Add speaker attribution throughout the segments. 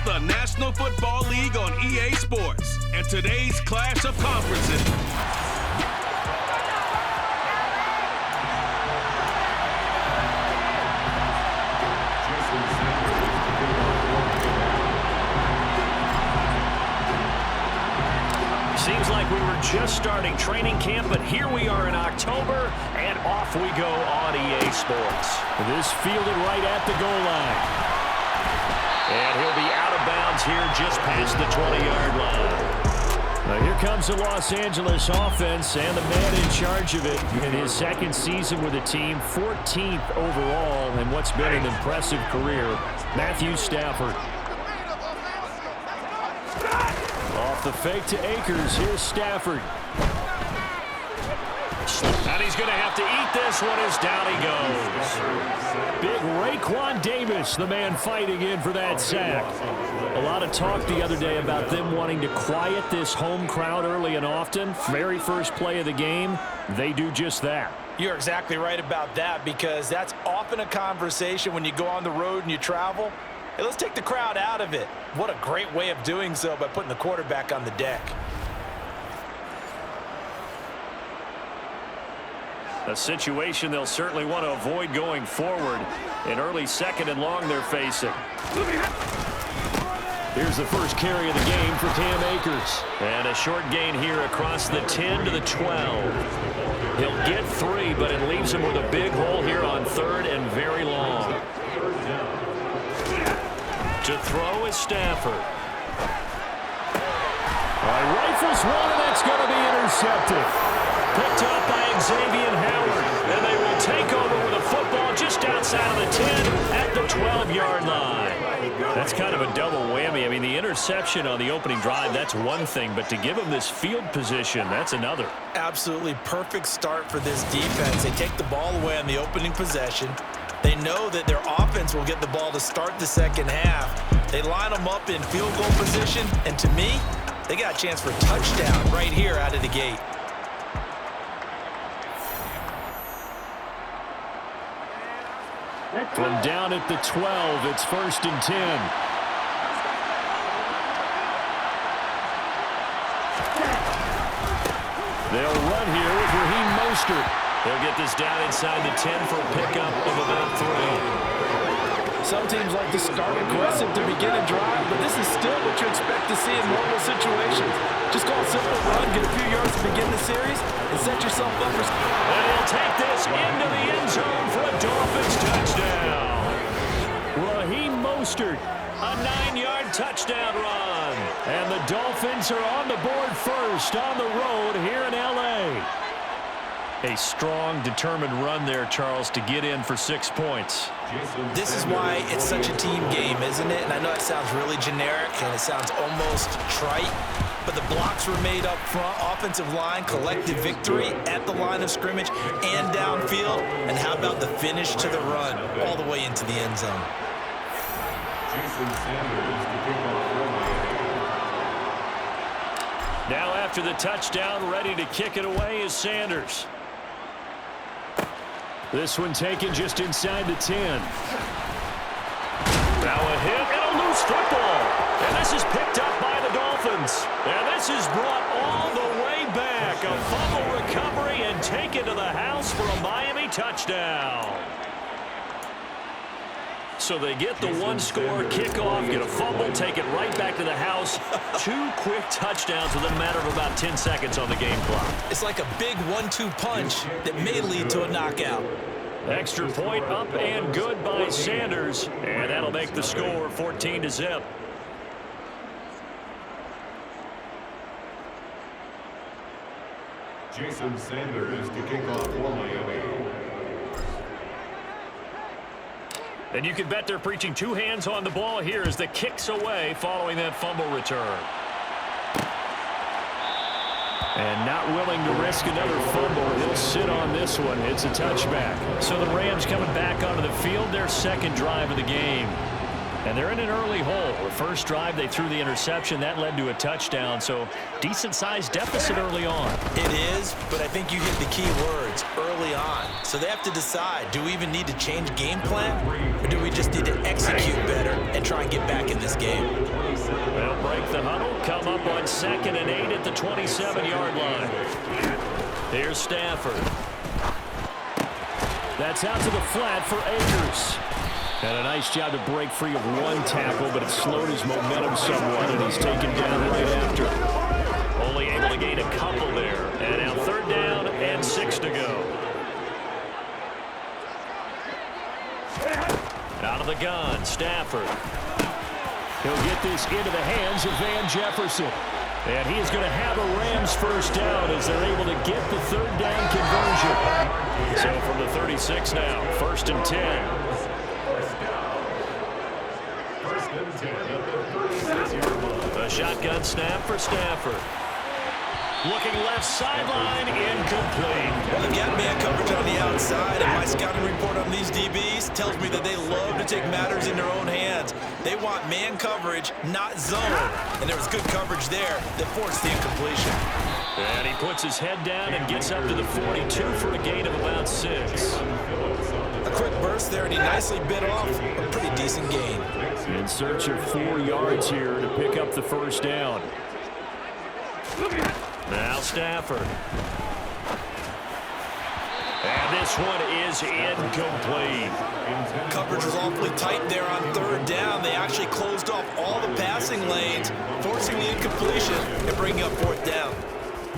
Speaker 1: the National Football League on EA Sports. And today's clash of conferences.
Speaker 2: Seems like we were just starting training camp, but here we are in October, and off we go on EA Sports. This fielded right at the goal line. And he'll be out of bounds here just past the 20-yard line. Now here comes the Los Angeles offense and the man in charge of it in his second season with the team, 14th overall in what's been an impressive career, Matthew Stafford. Off the fake to Akers. Here's Stafford. And he's going to have to eat this one as down he goes. Big Raekwon Davis, the man fighting in for that sack. A lot of talk the other day about them wanting to quiet this home crowd early and often. Very first play of the game, they do just that.
Speaker 3: You're exactly right about that, because that's often a conversation when you go on the road and you travel. Hey, let's take the crowd out of it. What a great way of doing so by putting the quarterback on the deck.
Speaker 2: A situation they'll certainly want to avoid going forward. An early second and long they're facing. Here's the first carry of the game for Cam Akers. And a short gain here across the 10 to the 12. He'll get 3, but it leaves him with a big hole here on third and very long. To throw is Stafford. Rifles one, and that's going to be intercepted. Picked up by Xavier Howard, and they will take over with a football just outside of the 10 at the 12-yard line. That's kind of a double whammy. I mean, the interception on the opening drive, that's one thing, but to give them this field position, that's another.
Speaker 3: Absolutely perfect start for this defense. They take the ball away on the opening possession. They know that their offense will get the ball to start the second half. They line them up in field goal position, and to me, they got a chance for a touchdown right here out of the gate.
Speaker 2: From down at the 12, it's 1st and 10. They'll run here with Raheem Mostert. They'll get this down inside the 10 for a pickup of about 3.
Speaker 3: Some teams like to start aggressive to begin a drive, but this is still what you expect to see in normal situations. Just call a simple run, get a few yards to begin the series, and set yourself up for...
Speaker 2: And he'll take this into the end zone for a Dolphins touchdown. Raheem Mostert, a 9-yard touchdown run. And the Dolphins are on the board first on the road here in L.A. A strong, determined run there, Charles, to get in for 6 points.
Speaker 3: This is why it's such a team game, isn't it? And I know it sounds really generic and it sounds almost trite, but the blocks were made up front, offensive line, collective victory at the line of scrimmage and downfield. And how about the finish to the run all the way into the end zone?
Speaker 2: Now after the touchdown, ready to kick it away is Sanders. This one taken just inside the 10. Now a hit and a loose football. And this is picked up by the Dolphins. And this is brought all the way back. A fumble recovery and taken to the house for a Miami touchdown. So they get the one-score kickoff, get a fumble, take it right back to the house. 2 quick touchdowns within a matter of about 10 seconds on the game clock.
Speaker 3: It's like a big 1-2 punch that may lead to a knockout.
Speaker 2: Extra point up and good by Sanders. And that'll make the score 14-0.
Speaker 4: Jason Sanders to kick off for Miami.
Speaker 2: And you can bet they're preaching 2 hands on the ball here as the kick's away following that fumble return. And not willing to risk another fumble. He'll sit on this one. It's a touchback. So the Rams coming back onto the field, their second drive of the game. And they're in an early hole. The first drive, they threw the interception. That led to a touchdown, so decent-sized deficit early on.
Speaker 3: It is, but I think you hit the key words, early on. So they have to decide, do we even need to change game plan, or do we just need to execute better and try and get back in this game?
Speaker 2: They'll break the huddle, come up on 2nd and 8 at the 27-yard line. Here's Stafford. That's out to the flat for Akers. And a nice job to break free of one tackle, but it slowed his momentum somewhat, and he's taken down right after. Only able to gain a couple there. And now 3rd down and 6 to go. Out of the gun, Stafford. He'll get this into the hands of Van Jefferson. And he is going to have a Rams first down as they're able to get the 3rd down conversion. So from the 36 now, 1st and 10. A shotgun snap for Stafford. Looking left sideline, incomplete.
Speaker 3: Well, they've got man coverage on the outside, and my scouting report on these DBs tells me that they love to take matters in their own hands. They want man coverage, not zone. And there was good coverage there that forced the incompletion.
Speaker 2: And he puts his head down and gets up to the 42 for a gain of about 6.
Speaker 3: A quick burst there, and he nicely bit off a pretty decent gain.
Speaker 2: In search of 4 yards here to pick up the first down. Now Stafford. And this one is incomplete.
Speaker 3: Coverage was awfully tight there on 3rd down. They actually closed off all the passing lanes, forcing the incompletion and bringing up 4th down.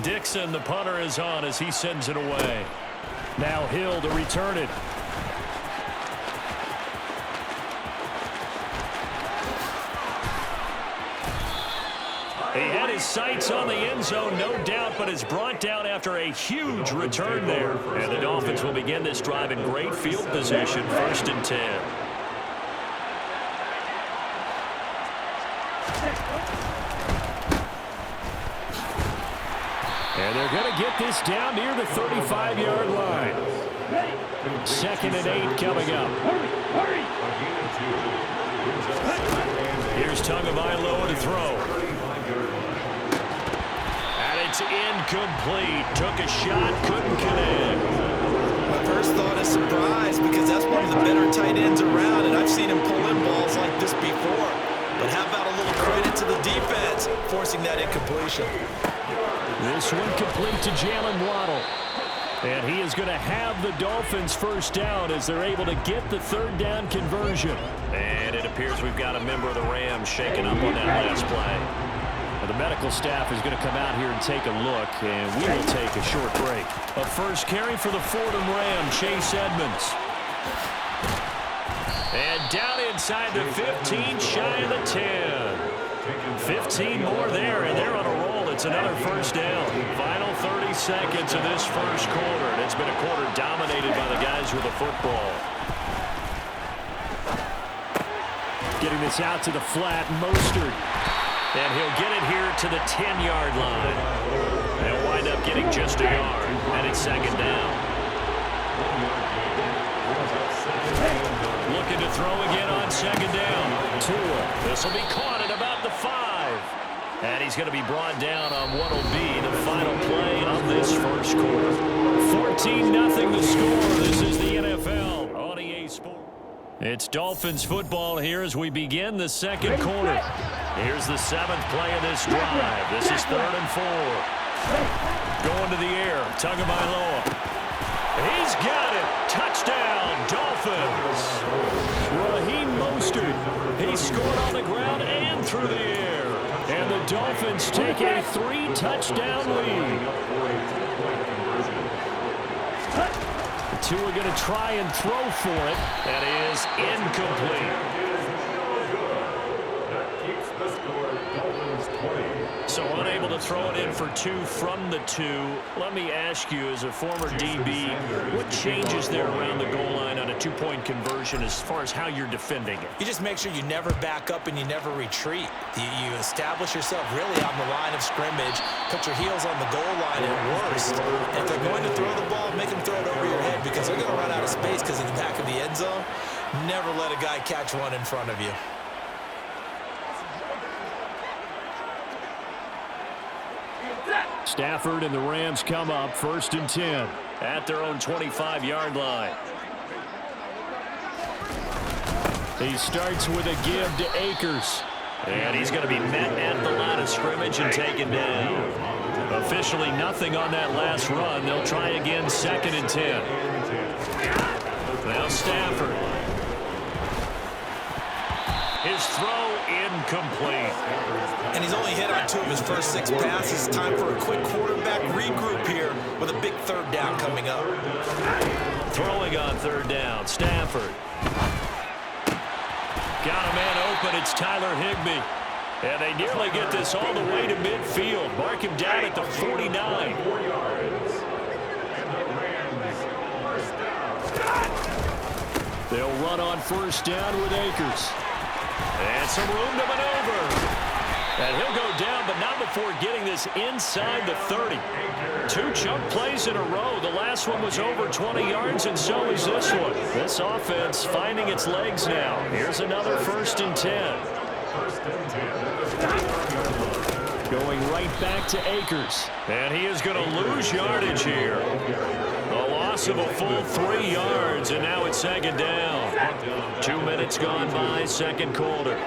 Speaker 2: Dixon, the punter, is on as he sends it away. Now Hill to return it. He had his sights on the end zone, no doubt, but is brought down after a huge return there. And the Dolphins will begin this drive in great field position, 1st and 10. And they're going to get this down near the 35-yard line. 2nd and 8 coming up. Here's Tagovailoa to throw. It's incomplete. Took a shot, couldn't connect.
Speaker 3: My first thought is surprise because that's one of the better tight ends around, and I've seen him pull in balls like this before. But how about a little credit to the defense forcing that incompletion?
Speaker 2: This one complete to Jalen Waddle. And he is going to have the Dolphins first down as they're able to get the 3rd down conversion. And it appears we've got a member of the Rams shaking up on that last play. The medical staff is going to come out here and take a look, and we will take a short break. A first carry for the Fordham Ram, Chase Edmonds. And down inside the 15, shy of the 10. 15 more there, and they're on a roll. It's another first down. Final 30 seconds of this first quarter, and it's been a quarter dominated by the guys with the football. Getting this out to the flat, Mostert. And he'll get it here to the 10-yard line. They'll wind up getting just a yard, and it's 2nd down. Looking to throw again on 2nd down. Tua. This will be caught at about the 5. And he's going to be brought down on what will be the final play of this first quarter. 14-0 the score. This is the NFL on EA Sports. It's Dolphins football here as we begin the second quarter. Here's the 7th play of this drive. This is 3rd and 4. Going to the air. Tagovailoa. He's got it. Touchdown, Dolphins. Raheem Mostert. He scored on the ground and through the air. And the Dolphins take a 3-touchdown lead. Tua going to try and throw for it. That is incomplete. So unable to throw it in for 2 from the 2. Let me ask you, as a former DB, what changes there around the goal line on a 2-point conversion as far as how you're defending it?
Speaker 3: You just make sure you never back up and you never retreat. You establish yourself really on the line of scrimmage, put your heels on the goal line at worst. And if they're going to throw the ball, make them throw it over your head because they're going to run out of space because of the back of the end zone. Never let a guy catch one in front of you.
Speaker 2: Stafford and the Rams come up 1st and 10 at their own 25-yard line. He starts with a give to Akers. And he's going to be met at the line of scrimmage and taken down. Officially nothing on that last run. They'll try again 2nd and 10. Now Stafford. His throw incomplete.
Speaker 3: And he's only hit on 2 of his first 6 passes. Time for a quick quarterback regroup here with a big 3rd down coming up.
Speaker 2: Throwing on 3rd down, Stafford. Got a man open, it's Tyler Higbee. And they nearly get this all the way to midfield. Mark him down at the 49. They'll run on 1st down with Akers. And some room to maneuver. And he'll go down, but not before getting this inside the 30. 2 chunk plays in a row. The last one was over 20 yards, and so is this one. This offense finding its legs now. Here's another 1st and 10. Going right back to Akers. And he is going to lose yardage here. A loss of a full 3 yards, and now it's 2nd down. 2 minutes gone by, 2nd quarter.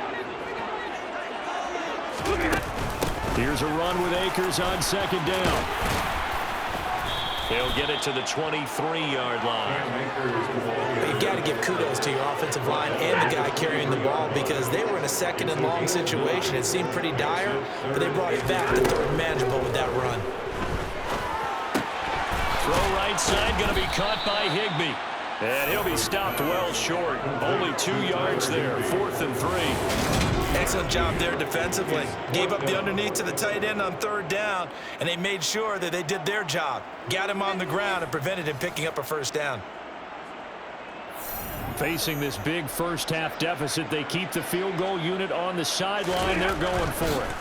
Speaker 2: Here's a run with Akers on 2nd down. They'll get it to the 23-yard line.
Speaker 3: You've got to give kudos to your offensive line and the guy carrying the ball because they were in a 2nd and long situation. It seemed pretty dire, but they brought it back to 3rd and manageable with that run.
Speaker 2: Throw right side, going to be caught by Higbee. And he'll be stopped well short. Only 2 yards there, 4th and 3.
Speaker 3: Excellent job there defensively. Gave up the underneath to the tight end on 3rd down, and they made sure that they did their job. Got him on the ground and prevented him picking up a 1st down.
Speaker 2: Facing this big first-half deficit, they keep the field goal unit on the sideline. They're going for it.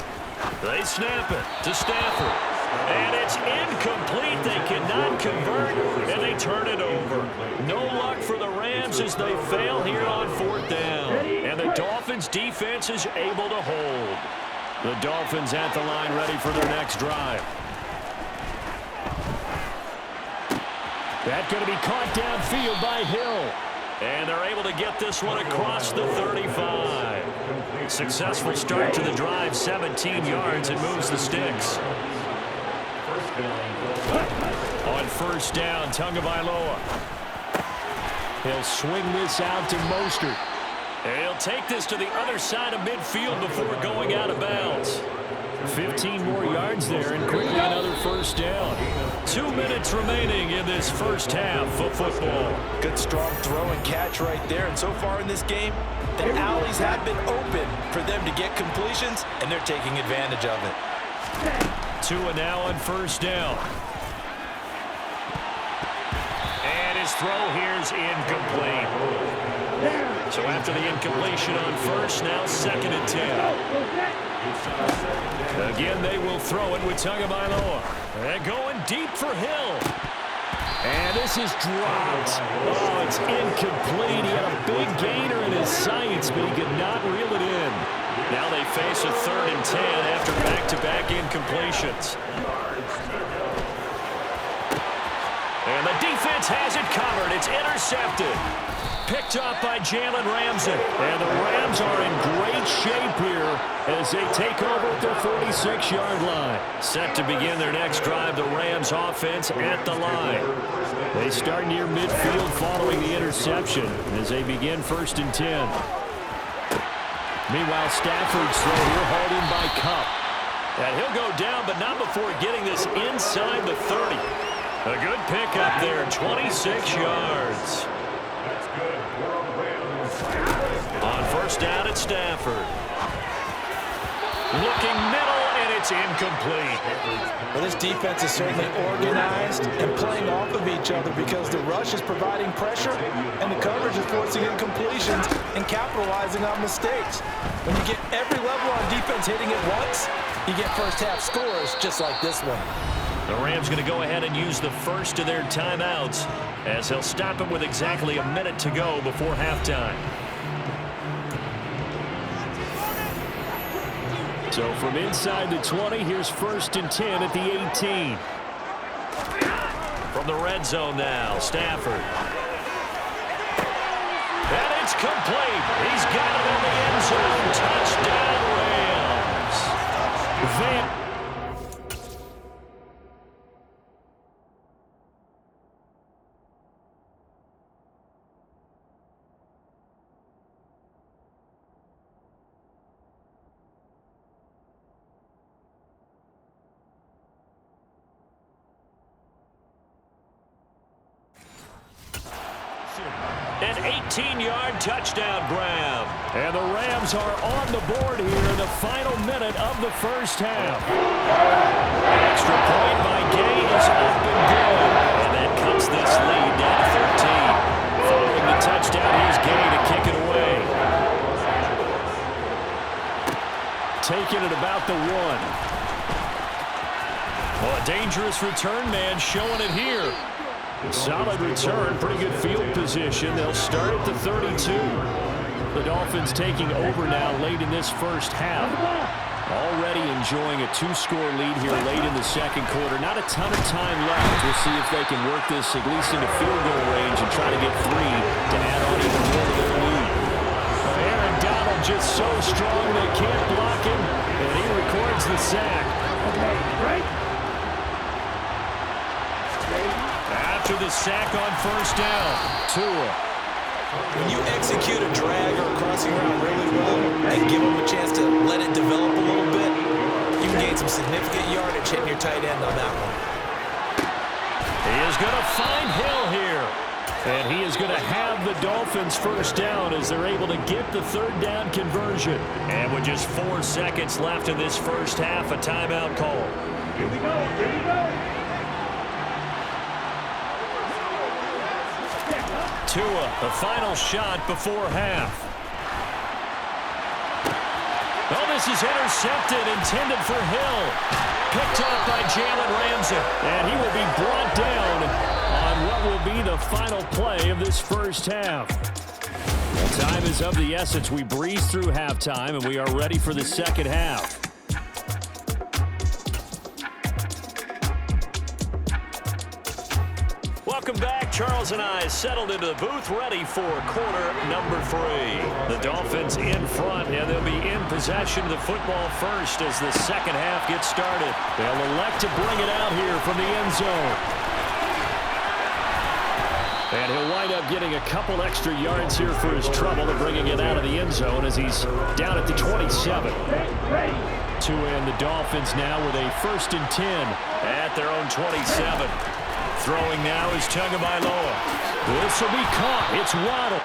Speaker 2: They snap it to Stafford. And it's incomplete. They cannot convert, and they turn it over. No luck for the Rams as they fail here on 4th down. And the Dolphins' defense is able to hold. The Dolphins at the line ready for their next drive. That's going to be caught downfield by Hill. And they're able to get this one across the 35. Successful start to the drive, 17 yards, and moves the sticks. On 1st down, Tagovailoa. He'll swing this out to Mostert. And he'll take this to the other side of midfield before going out of bounds. 15 more yards there and quickly another 1st down. 2 minutes remaining in this first half of football.
Speaker 3: Good strong throw and catch right there. And so far in this game, the alleys have been open for them to get completions, and they're taking advantage of it.
Speaker 2: 2 and now on 1st down. And his throw here's incomplete. So after the incompletion on 1st, now 2nd and 10. Again, they will throw it with Tagovailoa. And going deep for Hill. And this is dropped. Oh, it's incomplete. He had a big gainer in his sights, but he could not reel it in. Now they face a 3rd and 10 after back-to-back incompletions. And the defense has it covered. It's intercepted. Picked up by Jalen Ramsey. And the Rams are in great shape here as they take over at their 46-yard line. Set to begin their next drive, the Rams offense at the line. They start near midfield following the interception as they begin 1st and 10. Meanwhile, Stafford's throw here hauled in by Kupp. And he'll go down, but not before getting this inside the 30. A good pickup there, 26 yards. On 1st down at Stafford. Looking middle, and it's incomplete.
Speaker 3: Well, this defense is certainly organized and playing off of each other because the rush is providing pressure and the coverage is forcing incompletions and capitalizing on mistakes. When you get every level on defense hitting it once, you get first-half scores just like this one.
Speaker 2: The Rams going to go ahead and use the first of their timeouts as they'll stop it with exactly a minute to go before halftime. So from inside the 20, here's 1st and 10 at the 18. From the red zone now, Stafford. And it's complete. He's got it in the end zone. Touchdown, Rams. An 18-yard touchdown grab. And the Rams are on the board here in the final minute of the first half. Extra point by Gay is up and good. And that cuts this lead down to 13. Following the touchdown, here's Gay to kick it away. Taking it about the 1. Well, a dangerous return man showing it here. Solid return, pretty good field position. They'll start at the 32. The Dolphins taking over now late in this first half. Already enjoying a 2-score lead here late in the second quarter. Not a ton of time left. We'll see if they can work this at least into field goal range and try to get 3 to add on even more to their lead. Aaron Donald just so strong they can't block him, and he records the sack. After the sack on 1st down, Tua.
Speaker 3: When you execute a drag or a crossing route really well and give them a chance to let it develop a little bit, you can gain some significant yardage hitting your tight end on that one.
Speaker 2: He is going to find Hill here. And he is going to have the Dolphins 1st down as they're able to get the 3rd down conversion. And with just 4 seconds left in this first half, a timeout call.
Speaker 4: Here we go. Here we go.
Speaker 2: Tua, the final shot before half. Oh, this is intercepted, intended for Hill. Picked up by Jalen Ramsey. And he will be brought down on what will be the final play of this first half. Well, time is of the essence. We breeze through halftime, and we are ready for the second half. Welcome back. Charles and I settled into the booth, ready for quarter number 3. The Dolphins in front, and they'll be in possession of the football first as the second half gets started. They'll elect to bring it out here from the end zone. And he'll wind up getting a couple extra yards here for his trouble of bringing it out of the end zone as he's down at the 27. Tua and the Dolphins now with a 1st and 10 at their own 27. Throwing now is Tagovailoa. This will be caught. It's Waddle.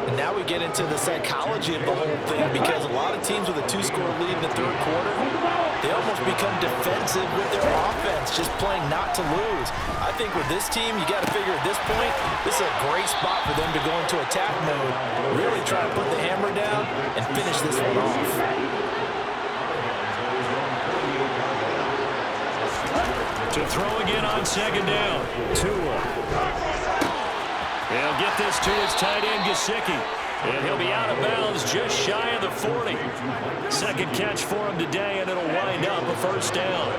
Speaker 3: And now we get into the psychology of the whole thing, because a lot of teams with a 2-score lead in the 3rd quarter, they almost become defensive with their offense, just playing not to lose. I think with this team, you got to figure at this point, this is a great spot for them to go into attack mode, really try to put the hammer down and finish this one off.
Speaker 2: To throw again on 2nd down. Tua. He'll get this to his tight end, Gesicki. And he'll be out of bounds just shy of the 40. Second catch for him today, and it'll wind up a 1st down.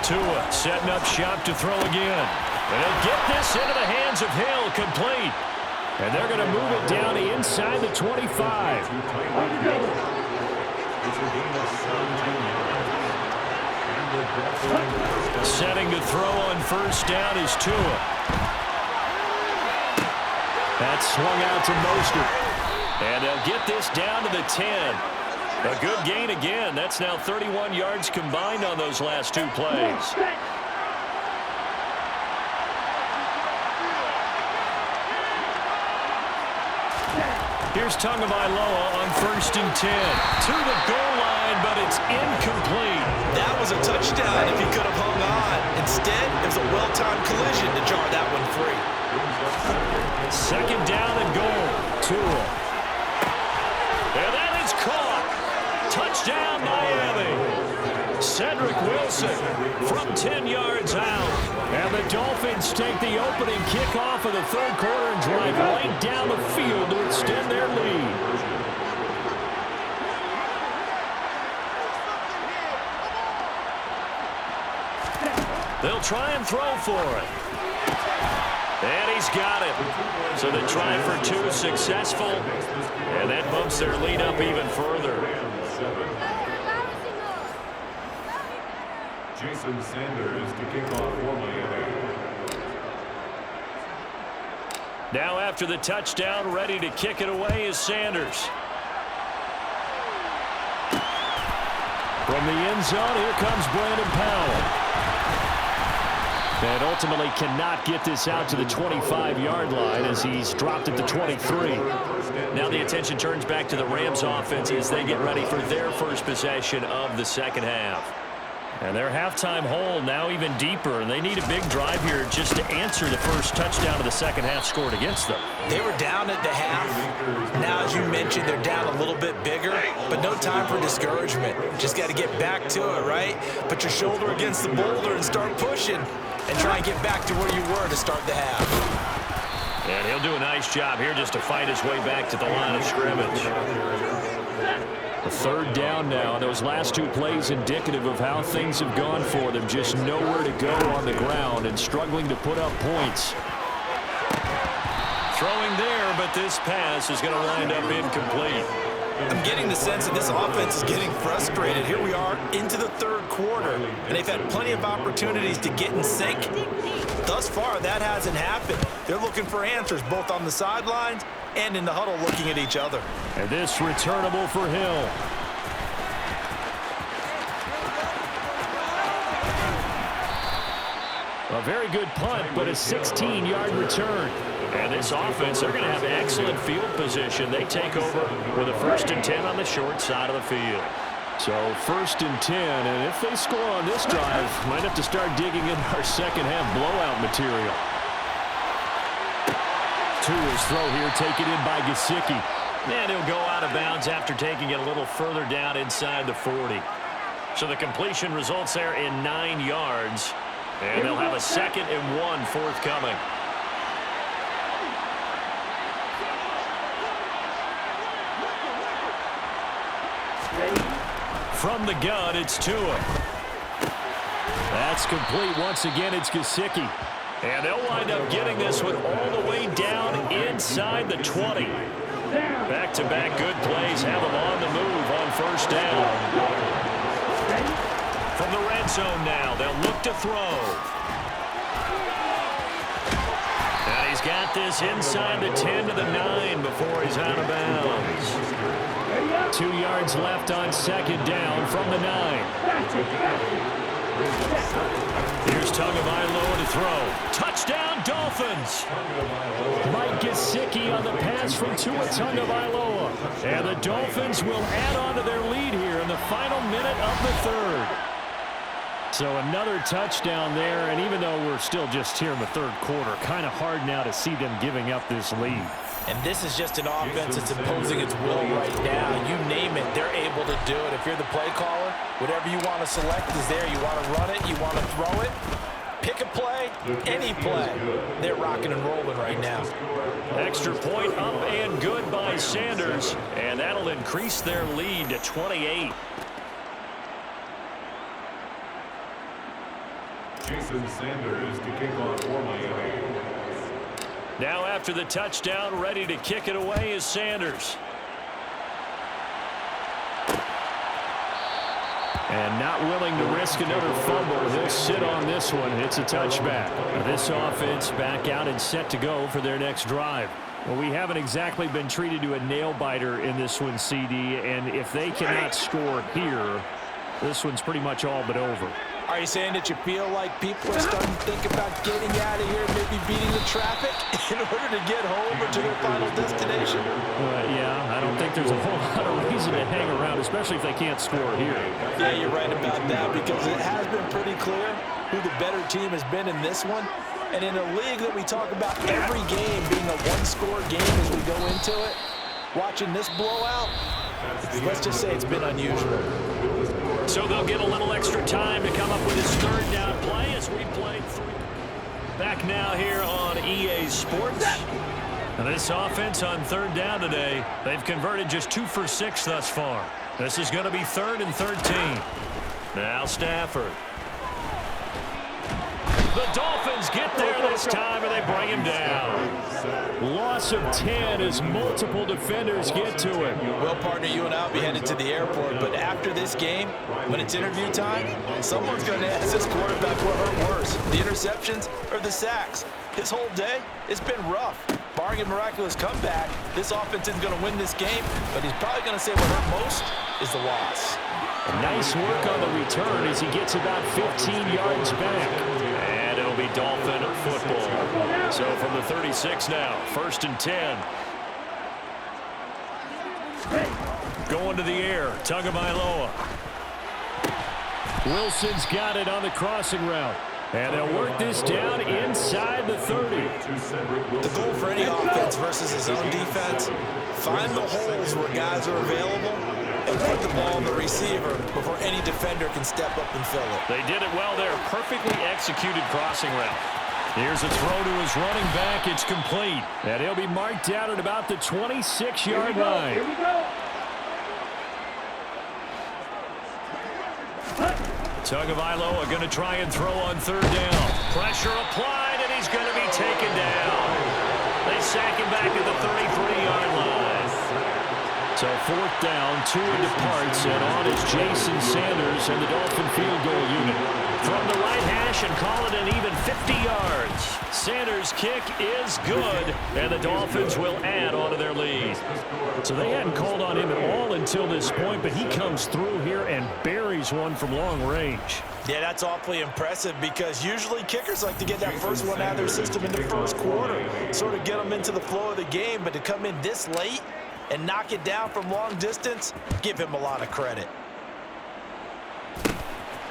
Speaker 2: Tua setting up shop to throw again. And he'll get this into the hands of Hill, complete. And they're going to move it down to inside the 25. Setting to throw on 1st down is Tua. That swung out to Mostert. And they'll get this down to the 10. A good gain again. That's now 31 yards combined on those last 2 plays. Here's Tagovailoa on 1st and 10. To the goal line, but it's incomplete.
Speaker 3: That was a touchdown if he could have hung on. Instead, it was a well-timed collision to jar that one free.
Speaker 2: Second down and goal. Tua. And that is caught. Touchdown, Miami. Cedric Wilson from 10 yards out. And the Dolphins take the opening kickoff of the third quarter and drive right down the field to extend their lead. They'll try and throw for it. And he's got it. So the try for two is successful. And that bumps their lead up even further.
Speaker 4: Jason Sanders to kick off for Miami.
Speaker 2: Now after the touchdown, ready to kick it away is Sanders. From the end zone, here comes Brandon Powell. And ultimately cannot get this out to the 25-yard line as he's dropped at the 23. Now the attention turns back to the Rams offense as they get ready for their first possession of the second half. And their halftime hole now even deeper, and they need a big drive here just to answer the first touchdown of the second half scored against them.
Speaker 3: They were down at the half. Now, as you mentioned, they're down a little bit bigger, but no time for discouragement. Just got to get back to it, right? Put your shoulder against the boulder and start pushing and try and get back to where you were to start the half.
Speaker 2: And he'll do a nice job here just to fight his way back to the line of scrimmage. A third down now, and those last two plays indicative of how things have gone for them. Just nowhere to go on the ground and struggling to put up points. Throwing there, but this pass is going to wind up incomplete.
Speaker 3: I'm getting the sense that this offense is getting frustrated. Here we are into the third quarter, and they've had plenty of opportunities to get in sync. Thus far, that hasn't happened. They're looking for answers both on the sidelines and in the huddle looking at each other.
Speaker 2: And this returnable for Hill. A very good punt, but a 16-yard return. And this offense, they're going to have excellent field position. They take over with a 1st and 10 on the short side of the field. So 1st and 10, and if they score on this drive, might have to start digging in our second half blowout material. Tua's throw here taken in by Gesicki. And he'll go out of bounds after taking it a little further down inside the 40. So the completion results there in 9 yards. And they'll have a 2nd and 1 forthcoming. From the gun, it's Tua. That's complete. Once again, it's Gesicki. And they'll wind up getting this one all the way down inside the 20. Back-to-back good plays have them on the move on 1st down. From the red zone now, they'll look to throw. And he's got this inside the 10 to the 9 before he's out of bounds. 2 yards left on 2nd down from the 9. Here's Tagovailoa to throw. Touchdown, Dolphins! Mike Gesicki on the pass from Tua Tagovailoa. And the Dolphins will add on to their lead here in the final minute of the 3rd. So another touchdown there, and even though we're still just here in the 3rd quarter, kind of hard now to see them giving up this lead.
Speaker 3: And this is just an offense that's imposing its will right now. You name it, they're able to do it. If you're the play caller, whatever you want to select is there. You want to run it, you want to throw it, pick a play, any play. They're rocking and rolling right now.
Speaker 2: Extra point up and good by Sanders, and that'll increase their lead to 28.
Speaker 4: Jason Sanders to kick off for Miami.
Speaker 2: Now after the touchdown, ready to kick it away is Sanders. And not willing to risk another fumble. He'll sit on this one. It's a touchback. This offense back out and set to go for their next drive. Well, we haven't exactly been treated to a nail-biter in this one, CD. And if they cannot score here, this one's pretty much all but over.
Speaker 3: Are you saying that you feel like people are starting to think about getting out of here, maybe beating the traffic in order to get home or to their final destination?
Speaker 2: Yeah, I don't think there's a whole lot of reason to hang around, especially if they can't score here.
Speaker 3: Yeah, you're right about that, because it has been pretty clear who the better team has been in this one. And in a league that we talk about every game being a one-score game as we go into it, watching this blowout, let's just say it's been unusual.
Speaker 2: So they'll get a little extra time to come up with his third down play as we played three. Back now here on EA Sports. And this offense on third down today, they've converted just 2 for 6 thus far. This is going to be 3rd and 13. Now Stafford. The Dolphins get there this time, and they bring him down. Loss of 10 as multiple defenders get to him.
Speaker 3: Well, partner, you and I will be headed to the airport, but after this game, when it's interview time, someone's going to ask this quarterback what hurt worse, the interceptions or the sacks. His whole day, it's been rough. Barring a miraculous comeback, this offense isn't going to win this game, but he's probably going to say what hurt most is the loss.
Speaker 2: Nice work on the return as he gets about 15 yards back. And it'll be Dolphin football. So from the 36 now, 1st and 10. Going to the air, Tagovailoa. Wilson's got it on the crossing route. And they'll work this down inside the 30.
Speaker 3: The goal for any offense versus his own defense, find the holes where guys are available and put the ball on the receiver before any defender can step up and fill it.
Speaker 2: They did it well there. Perfectly executed crossing route. Here's a throw to his running back. It's complete. And he'll be marked out at about the 26-yard line.
Speaker 4: Here we go.
Speaker 2: Tagovailoa going to try and throw on 3rd down. Pressure applied, and he's going to be taken down. They sack him back at the 33-yard line. So 4th down, Tua departs, and on is Jason Sanders and the Dolphin field goal unit. From the right hash and call it an even 50 yards. Sanders' kick is good, and the Dolphins will add on to their lead. So they hadn't called on him at all until this point, but he comes through here and buries one from long range.
Speaker 3: Yeah, that's awfully impressive because usually kickers like to get that first one out of their system in the first quarter, sort of get them into the flow of the game, but to come in this late and knock it down from long distance, give him a lot of credit.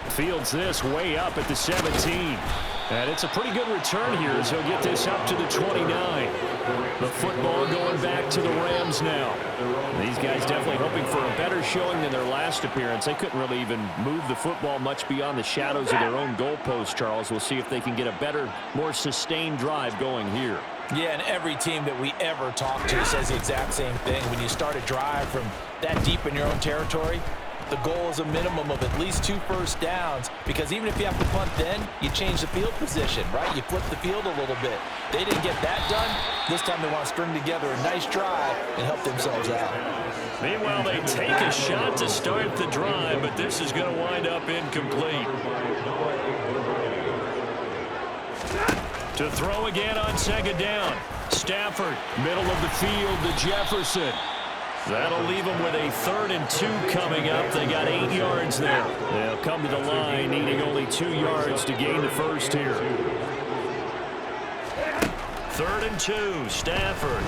Speaker 2: Fields this way up at the 17. And it's a pretty good return here as he'll get this up to the 29. The football going back to the Rams now. These guys definitely hoping for a better showing than their last appearance. They couldn't really even move the football much beyond the shadows of their own goalpost, Charles. We'll see if they can get a better, more sustained drive going here.
Speaker 3: Yeah, and every team that we ever talk to says the exact same thing. When you start a drive from that deep in your own territory, the goal is a minimum of at least 2 first downs, because even if you have to punt then, you change the field position, right? You flip the field a little bit. They didn't get that done. This time they want to string together a nice drive and help themselves out.
Speaker 2: Meanwhile, they take a shot to start the drive, but this is going to wind up incomplete. To throw again on 2nd down. Stafford, middle of the field to Jefferson. That'll leave them with a 3rd and 2 coming up. They got 8 yards there. They'll come to the line needing only 2 yards to gain the first here. 3rd and 2, Stafford.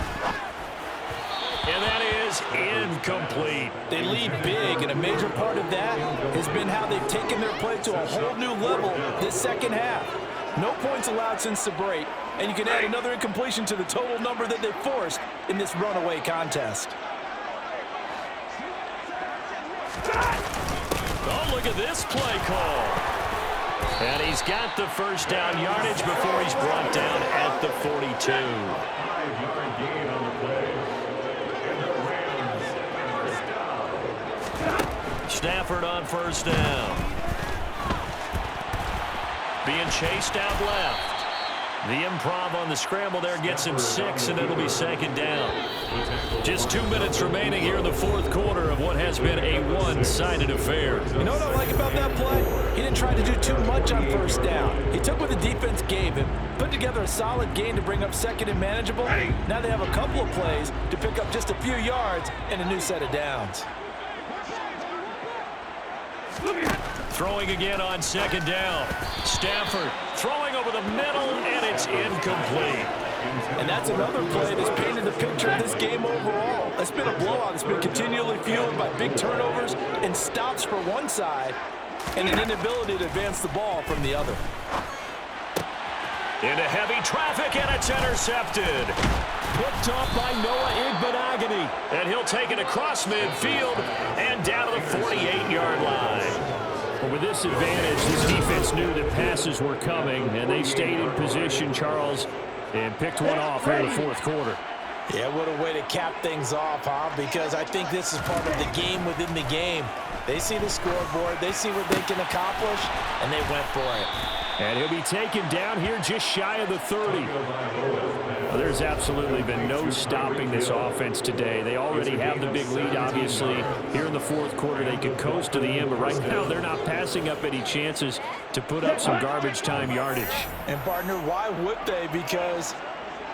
Speaker 2: And that is incomplete.
Speaker 3: They lead big, and a major part of that has been how they've taken their play to a whole new level this second half. No points allowed since the break, and you can add another incompletion to the total number that they forced in this runaway contest.
Speaker 2: Oh, look at this play call. And he's got the first down yardage before he's brought down at the 42.
Speaker 4: 5-yard gain on the play. And the Rams
Speaker 2: Stafford on 1st down. Being chased out left. The improv on the scramble there gets him 6, and it'll be 2nd down. Just 2 minutes remaining here in the 4th quarter of what has been a one-sided affair.
Speaker 3: You know what I like about that play? He didn't try to do too much on 1st down. He took what the defense gave him, put together a solid gain to bring up 2nd and manageable. Now they have a couple of plays to pick up just a few yards and a new set of downs.
Speaker 2: Throwing again on 2nd down. Stafford throwing over the middle, and it's incomplete.
Speaker 3: And that's another play that's painted the picture of this game overall. It's been a blowout. It's been continually fueled by big turnovers and stops for one side and an inability to advance the ball from the other.
Speaker 2: Into heavy traffic, and it's intercepted. Picked off by Noah Igbenogany. And he'll take it across midfield and down to the 48-yard line. Well, with this advantage, this defense knew that passes were coming, and they stayed in position, Charles, and picked one off here in the fourth quarter.
Speaker 3: Yeah, what a way to cap things off, huh? Because I think this is part of the game within the game. They see the scoreboard, they see what they can accomplish, and they went for it.
Speaker 2: And he'll be taken down here just shy of the 30. Well, there's absolutely been no stopping this offense today. They already have the big lead, obviously. Here in the fourth quarter, they could coast to the end, but right now they're not passing up any chances to put up some garbage time yardage.
Speaker 3: And, partner, why would they? Because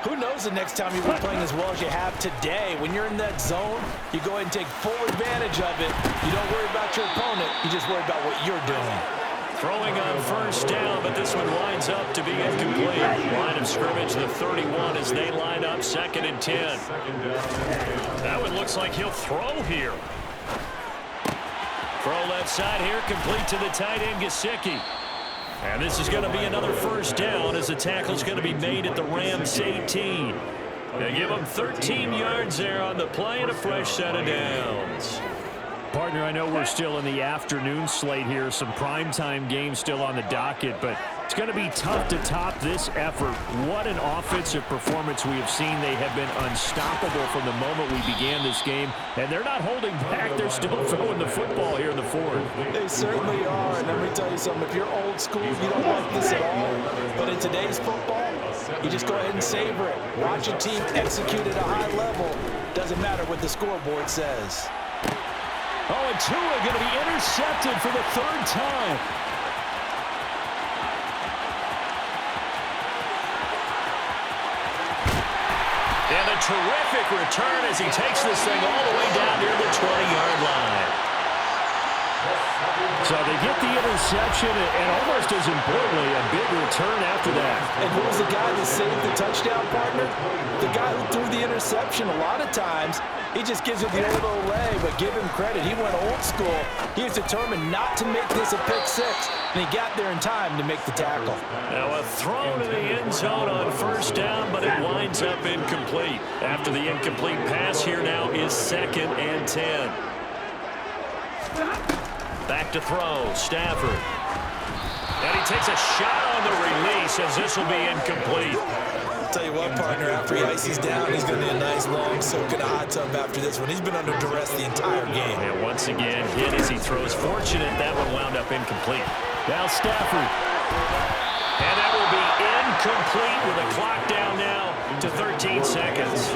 Speaker 3: who knows the next time you'll be playing as well as you have today. When you're in that zone, you go ahead and take full advantage of it. You don't worry about your opponent. You just worry about what you're doing.
Speaker 2: Throwing on first down, but this one winds up to be incomplete. Line of scrimmage, the 31, as they line up 2nd and 10. That one looks like he'll throw here. Throw left side here, complete to the tight end, Gesicki. And this is going to be another first down as the tackle's going to be made at the Rams 18. They give them 13 yards there on the play and a fresh set of downs. Partner, I know we're still in the afternoon slate here. Some primetime games still on the docket, but it's going to be tough to top this effort. What an offensive performance we have seen. They have been unstoppable from the moment we began this game, and they're not holding back. They're still throwing the football here in the fourth.
Speaker 3: They certainly are, and let me tell you something. If you're old school, you don't like this at all. But in today's football, you just go ahead and savor it. Watch a team execute at a high level. Doesn't matter what the scoreboard says.
Speaker 2: Oh, and Tua going to be intercepted for the 3rd time. And a terrific return as he takes this thing all the way down near the 20-yard line. So they get the interception, and almost as importantly, a big return after that.
Speaker 3: And who was the guy that saved the touchdown, partner? The guy who threw the interception. A lot of times, he just gives it the old Olay, but give him credit. He went old school. He was determined not to make this a pick six, and he got there in time to make the tackle.
Speaker 2: Now a throw to the end zone on first down, but it winds up incomplete. After the incomplete pass, here now is 2nd and 10. Back to throw, Stafford. And he takes a shot on the release as this will be incomplete.
Speaker 3: I'll tell you what, partner, after he ices down, he's going to need a nice long soak in a hot tub after this one. He's been under duress the entire game.
Speaker 2: And once again, hit as he throws. Fortunate that one wound up incomplete. Now Stafford. And that will be incomplete with a clock down now to 13 seconds.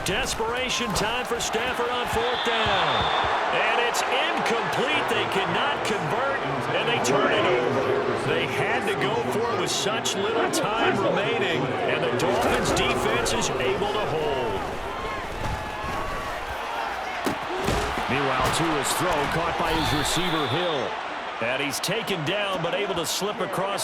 Speaker 2: Desperation time for Stafford on 4th down. And it's incomplete. They cannot convert, and they turn it over. They had to go for it with such little time remaining, and the Dolphins defense is able to hold. Meanwhile, Tua's throw caught by his receiver, Hill. And he's taken down, but able to slip across the